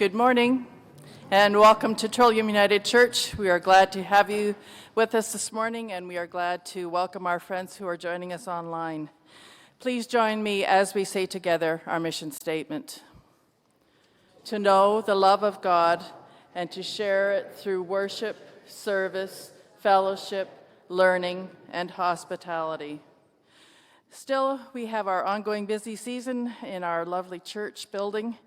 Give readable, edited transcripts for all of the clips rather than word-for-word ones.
Good morning and welcome to Trillium United Church. We are glad to have you with us this morning, and we are glad to welcome our friends who are joining us online. Please join me as we say together our mission statement. To know the love of God and to share it through worship, service, fellowship, learning, and hospitality. Still, we have our ongoing busy season in our lovely church building.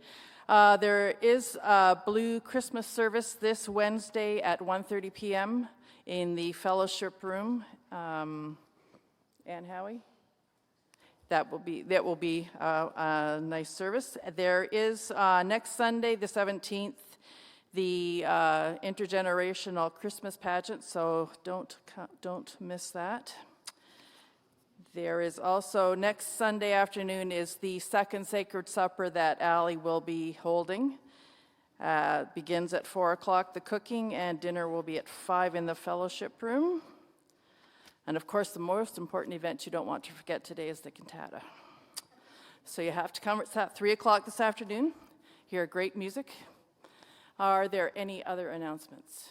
There is a Blue Christmas service this Wednesday at 1:30 p.m. in the fellowship room. Ann Howie? That will be a nice service. There is next Sunday, the 17th, the intergenerational Christmas pageant, so don't miss that. There is also next Sunday afternoon is the second Sacred Supper that Allie will be holding. Begins at 4 o'clock, the cooking, and dinner will be at 5 in the fellowship room. And of course, the most important event you don't want to forget today is the cantata. So you have to come. It's at 3 o'clock this afternoon. Hear great music. Are there any other announcements?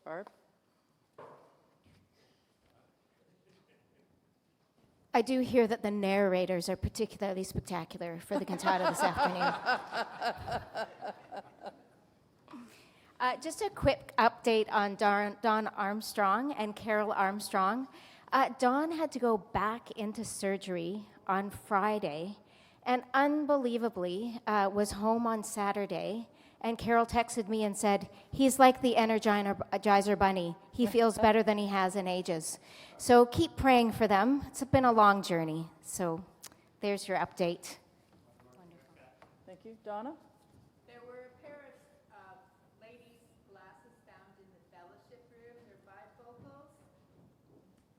Barb? I do hear that the narrators are particularly spectacular for the cantata this afternoon. Just a quick update on Dawn Armstrong and Carol Armstrong. Dawn had to go back into surgery on Friday and unbelievably was home on Saturday. And Carol texted me and said, he's like the Energizer Bunny. He feels better than he has in ages. So keep praying for them. It's been a long journey. So there's your update. Wonderful. Thank you. Donna? There were a pair of ladies' glasses found in the fellowship room. They're bifocals.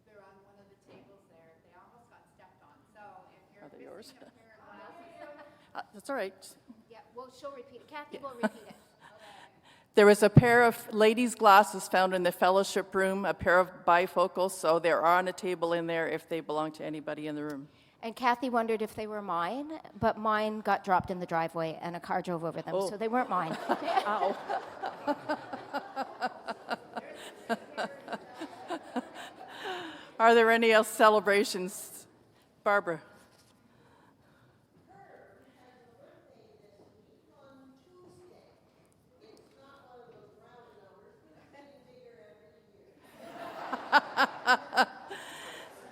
They're on one of the tables there. They almost got stepped on. So if you're missing yours? a pair of glasses... That's all right. Yeah, well, she'll repeat it. Kathy will repeat it. There was a pair of ladies' glasses found in the fellowship room, a pair of bifocals, so they're on a table in there if they belong to anybody in the room. And Kathy wondered if they were mine, but mine got dropped in the driveway and a car drove over them, so they weren't mine. Ow. Are there any else celebrations? Barbara?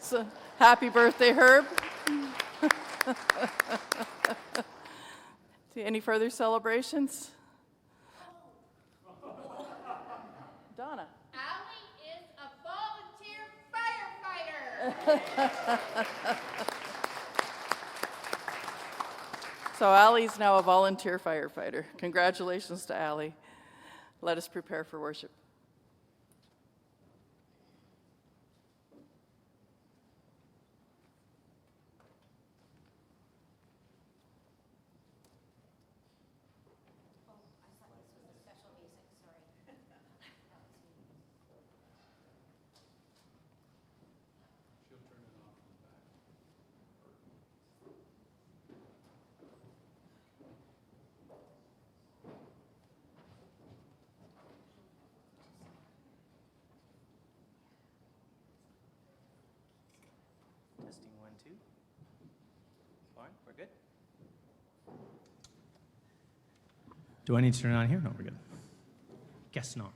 So, happy birthday, Herb. Any further celebrations? Donna. Allie is a volunteer firefighter. So Allie's now a volunteer firefighter. Congratulations to Allie. Let us prepare for worship. Testing 1, 2. Lauren, we're good? Do I need to turn it on here? No, we're good. Guess not.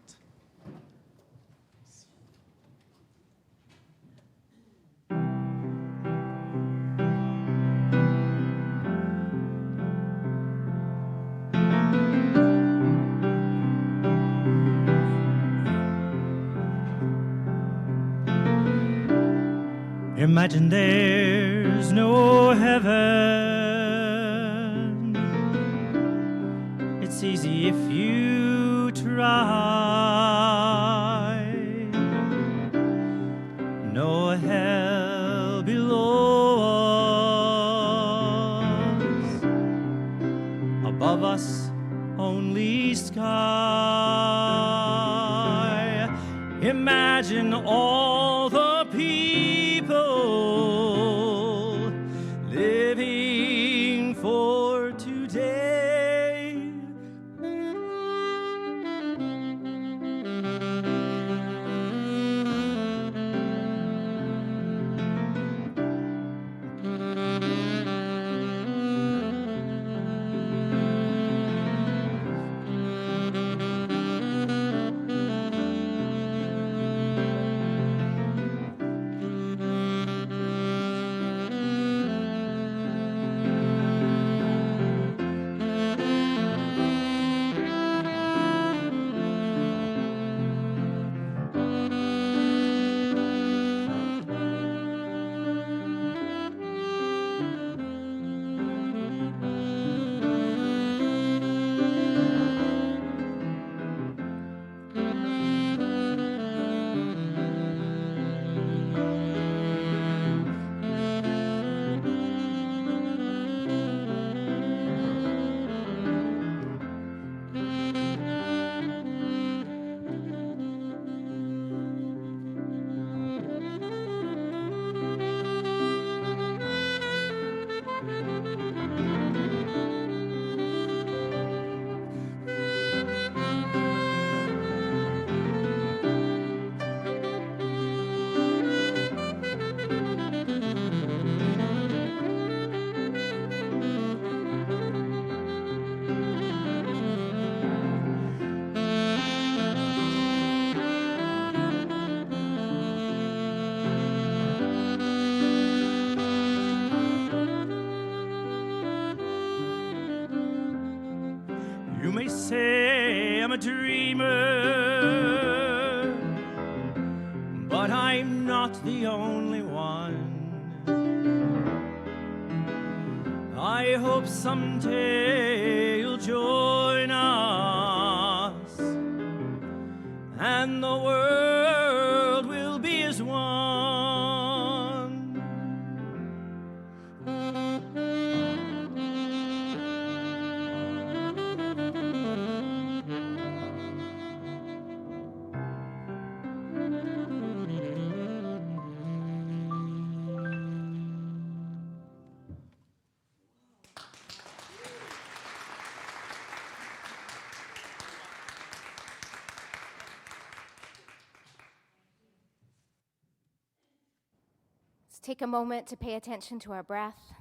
Imagine there's no heaven. It's easy if you try. No hell below us. Above us, only sky. Imagine all the people living for today. You may say I'm a dreamer, but I'm not the only one. I hope someday you'll join us, and the world will be as one. Let's take a moment to pay attention to our breath,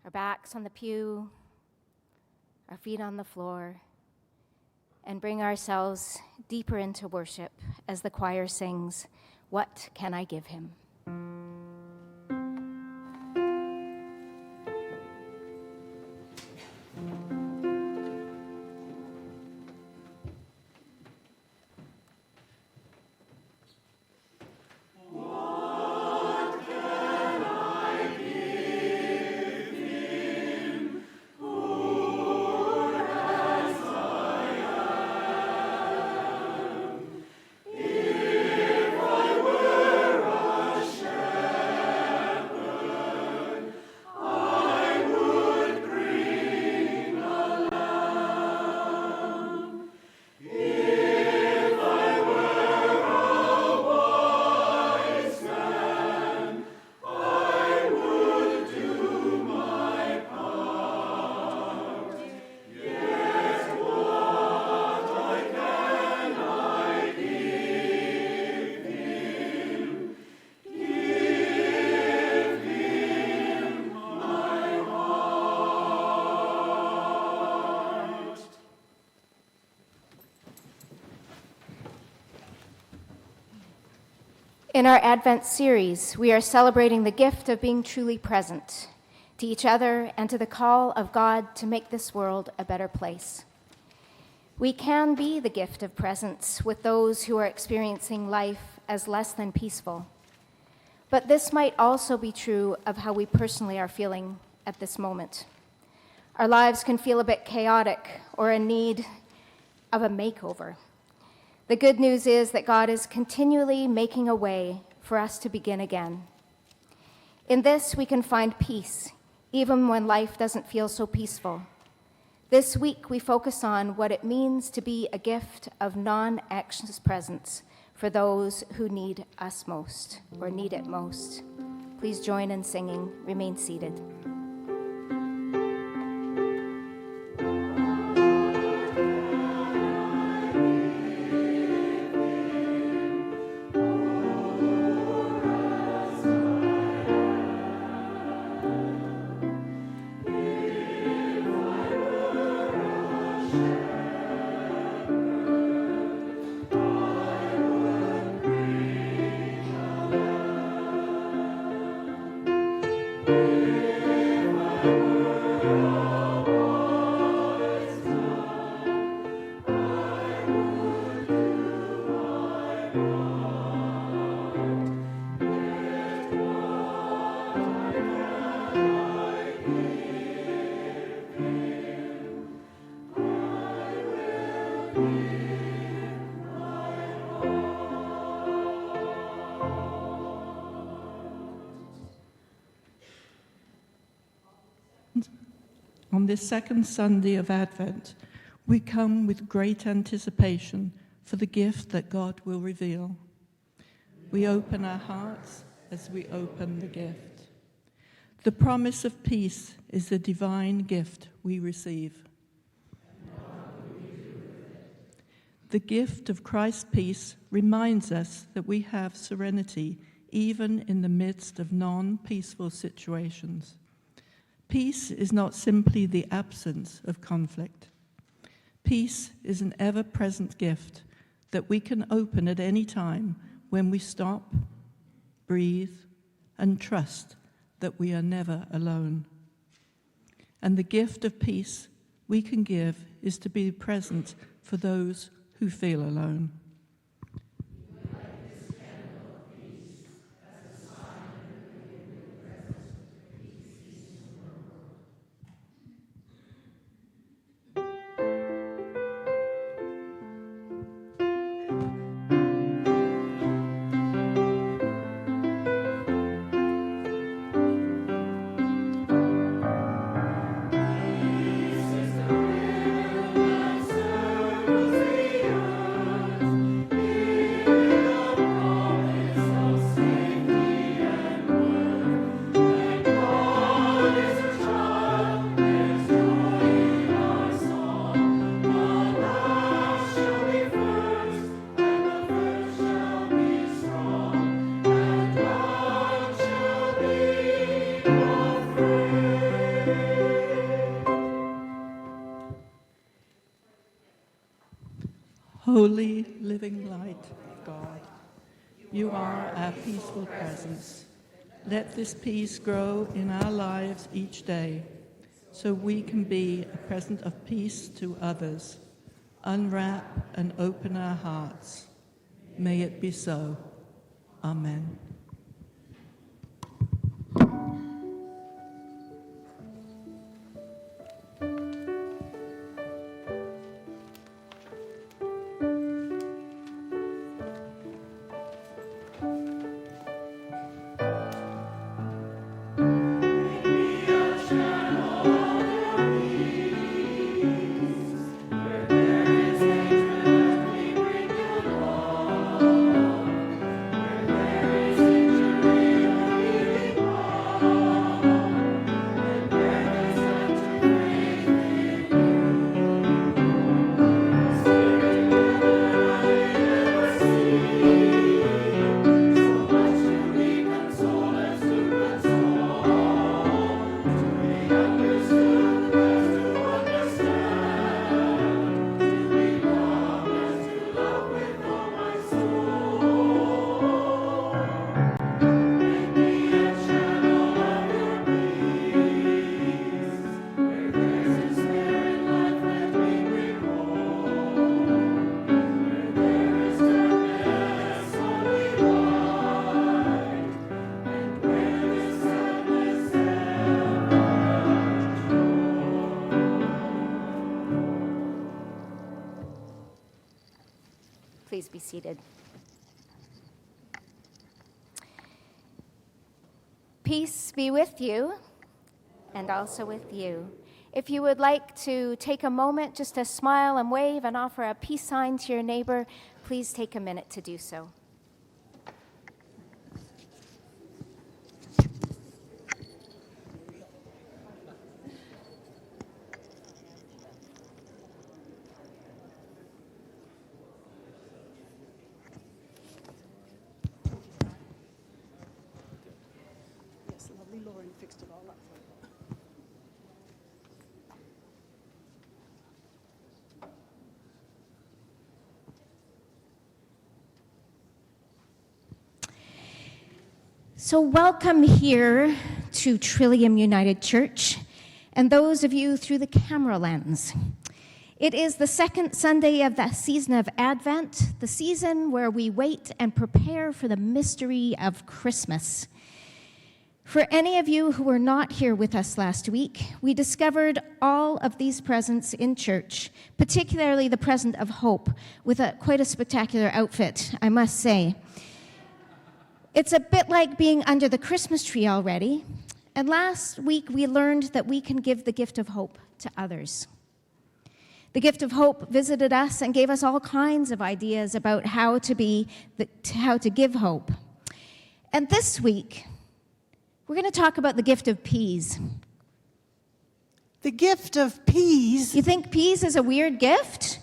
our backs on the pew, our feet on the floor, and bring ourselves deeper into worship as the choir sings, "What Can I Give Him?" In our Advent series, we are celebrating the gift of being truly present to each other and to the call of God to make this world a better place. We can be the gift of presence with those who are experiencing life as less than peaceful. But this might also be true of how we personally are feeling at this moment. Our lives can feel a bit chaotic or in need of a makeover. The good news is that God is continually making a way for us to begin again. In this, we can find peace, even when life doesn't feel so peaceful. This week, we focus on what it means to be a gift of non-anxious presence for those who need us most, or need it most. Please join in singing. Remain seated. On this second Sunday of Advent, we come with great anticipation for the gift that God will reveal. We open our hearts as we open the gift. The promise of peace is the divine gift we receive. The gift of Christ's peace reminds us that we have serenity even in the midst of non-peaceful situations. Peace is not simply the absence of conflict. Peace is an ever-present gift that we can open at any time when we stop, breathe, and trust that we are never alone. And the gift of peace we can give is to be present for those who feel alone. Holy living light of God, you are our peaceful presence. Let this peace grow in our lives each day so we can be a present of peace to others. Unwrap and open our hearts. May it be so. Amen. Please be seated. Peace be with you and also with you. If you would like to take a moment just to smile and wave and offer a peace sign to your neighbor, please take a minute to do so. Yes, lovely Lauren fixed it all up for you. So welcome here to Trillium United Church, and those of you through the camera lens. It is the second Sunday of the season of Advent, the season where we wait and prepare for the mystery of Christmas. For any of you who were not here with us last week, we discovered all of these presents in church, particularly the present of hope, with quite a spectacular outfit, I must say. It's a bit like being under the Christmas tree already, and last week we learned that we can give the gift of hope to others. The gift of hope visited us and gave us all kinds of ideas about how to give hope. And this week, we're going to talk about the gift of peas. The gift of peas. You think peas is a weird gift?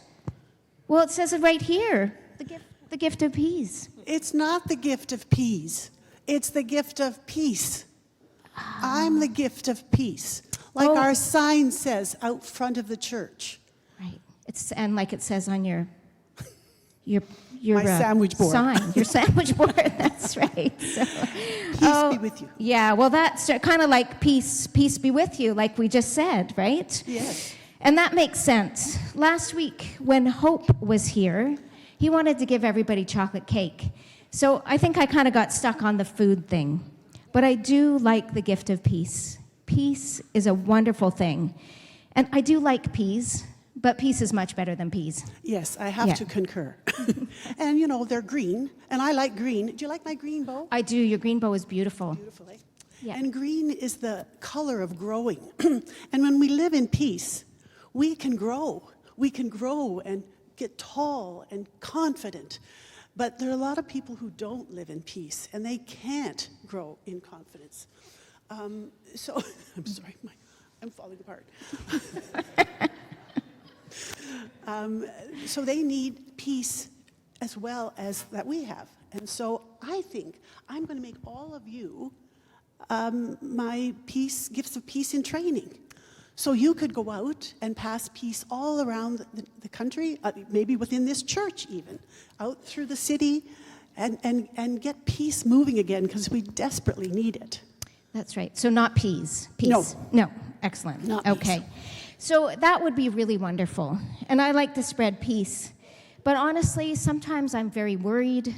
Well, it says it right here, the gift of peas. It's not the gift of peas. It's the gift of peace. I'm the gift of peace. Like our sign says out front of the church. Right. And like it says on your My sandwich board. sign, your sandwich board. That's right. So, Peace be with you. Yeah, well, that's kind of like peace be with you, like we just said, right? Yes. And that makes sense. Last week, when Hope was here, he wanted to give everybody chocolate cake. So I think I kind of got stuck on the food thing. But I do like the gift of peace. Peace is a wonderful thing. And I do like peas, but peace is much better than peas. Yes, I have Yeah. to concur. And you know, they're green, and I like green. Do you like my green bow? I do. Your green bow is beautiful. Beautiful, eh? Yeah. And green is the color of growing. And when we live in peace, we can grow. We can grow and get tall and confident. But there are a lot of people who don't live in peace, and they can't grow in confidence. So, I'm sorry, I'm falling apart. So they need peace as well as that we have. And so I think I'm going to make all of you my gifts of peace in training. So you could go out and pass peace all around the country, maybe within this church even, out through the city, and get peace moving again, because we desperately need it. That's right. So not peas. Peace. No. No. Excellent. Not peas. Okay. So that would be really wonderful. And I like to spread peace. But honestly, sometimes I'm very worried.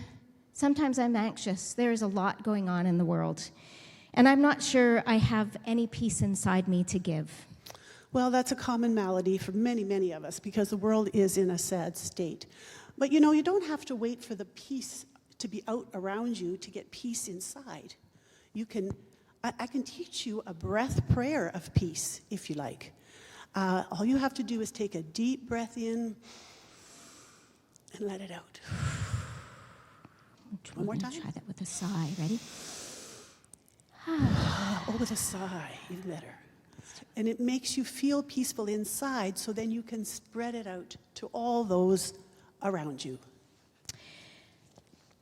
Sometimes I'm anxious. There is a lot going on in the world. And I'm not sure I have any peace inside me to give. Well, that's a common malady for many, many of us, because the world is in a sad state. But you know, you don't have to wait for the peace to be out around you to get peace inside. I can teach you a breath prayer of peace, if you like. All you have to do is take a deep breath in and let it out. One more time. Try that with a sigh. Ready? Oh, with a sigh, even better. And it makes you feel peaceful inside, so then you can spread it out to all those around you.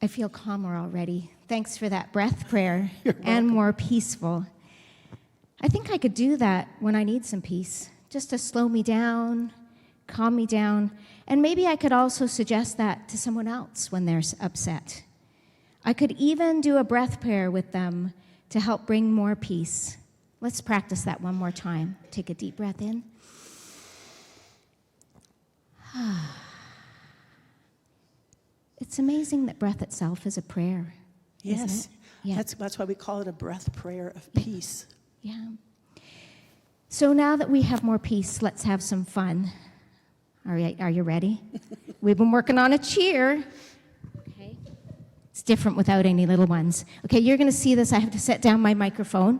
I feel calmer already. Thanks for that breath prayer. You're And welcome. more peaceful. I think I could do that when I need some peace, just to slow me down, calm me down. And maybe I could also suggest that to someone else when they're upset. I could even do a breath prayer with them to help bring more peace. Let's practice that one more time. Take a deep breath in. It's amazing that breath itself is a prayer. Yes, Isn't it? Yeah. that's why we call it a breath prayer of peace. Yeah. So now that we have more peace, let's have some fun. All right, are you ready? We've been working on a cheer. Okay. It's different without any little ones. Okay, you're going to see this. I have to set down my microphone.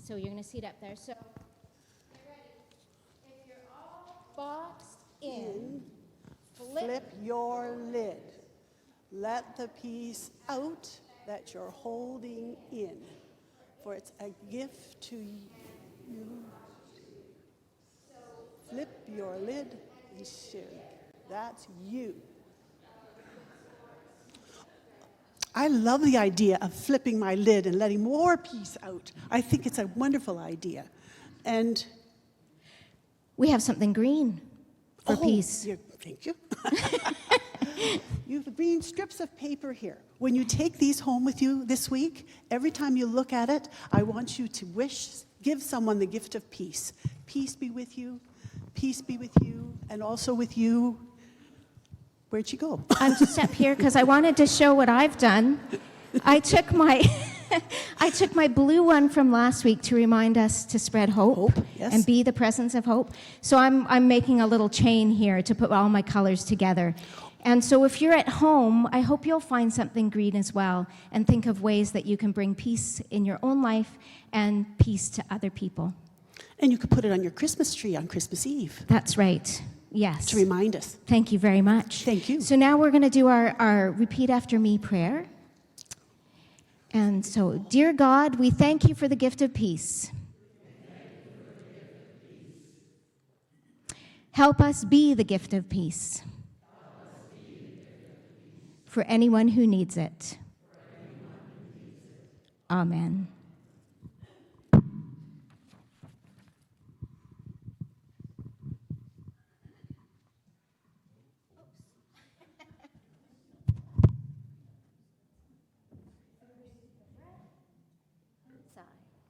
So you're going to see it up there. So, you ready? If you're all boxed in, Flip your lid. Let the peace out that you're holding in, for it's a gift to you. Flip your lid and share. That's you. I love the idea of flipping my lid and letting more peace out. I think it's a wonderful idea. And we have something green for peace. Thank you. You have green strips of paper here. When you take these home with you this week, every time you look at it, I want you to give someone the gift of peace. Peace be with you, and also with you. Where'd you go? I'm just up here because I wanted to show what I've done. I took my I took my blue one from last week to remind us to spread hope, Yes. and be the presence of hope. So I'm making a little chain here to put all my colors together. And so if you're at home, I hope you'll find something green as well and think of ways that you can bring peace in your own life and peace to other people. And you could put it on your Christmas tree on Christmas Eve That's right. Yes. to remind us. Thank you very much. Thank you. So now we're going to do our repeat after me prayer. And so, dear God, we thank you for the gift of peace. Help us be the gift of peace for anyone who needs it. Amen.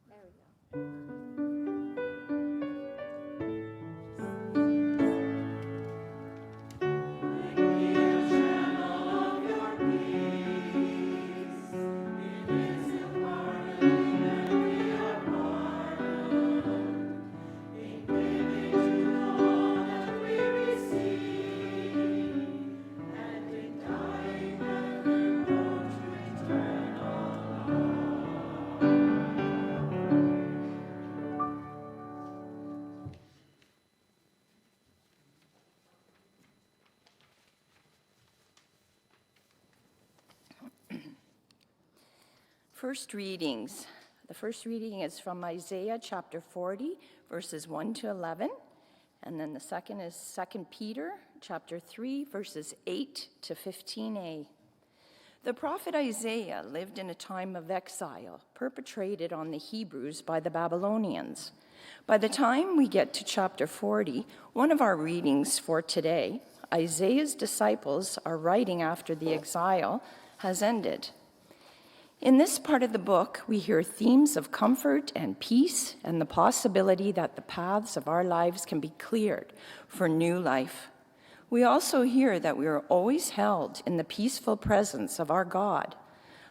There we go. First readings. The first reading is from Isaiah chapter 40, verses 1 to 11. And then the second is 2 Peter chapter 3, verses 8 to 15a. The prophet Isaiah lived in a time of exile perpetrated on the Hebrews by the Babylonians. By the time we get to chapter 40, one of our readings for today, Isaiah's disciples are writing after the exile has ended. In this part of the book, we hear themes of comfort and peace and the possibility that the paths of our lives can be cleared for new life. We also hear that we are always held in the peaceful presence of our God.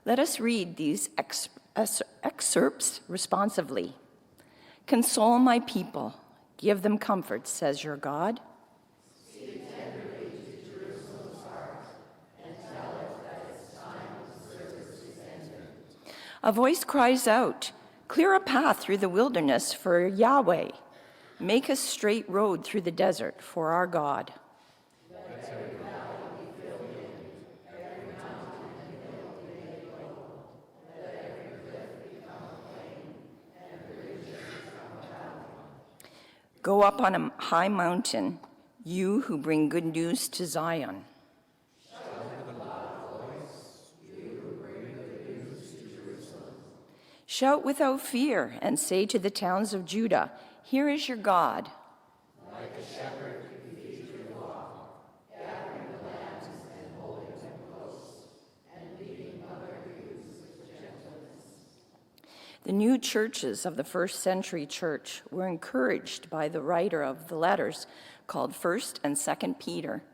Let us read these excerpts responsively. Console my people, give them comfort, says your God. A voice cries out, clear a path through the wilderness for Yahweh. Make a straight road through the desert for our God. Go up on a high mountain, you who bring good news to Zion. Shout without fear and say to the towns of Judah, here is your God. Like a shepherd who feeds your flock, gathering the lambs and holding them close, and leading mother ewes with gentleness. The new churches of the first century church were encouraged by the writer of the letters called 1st and 2nd Peter.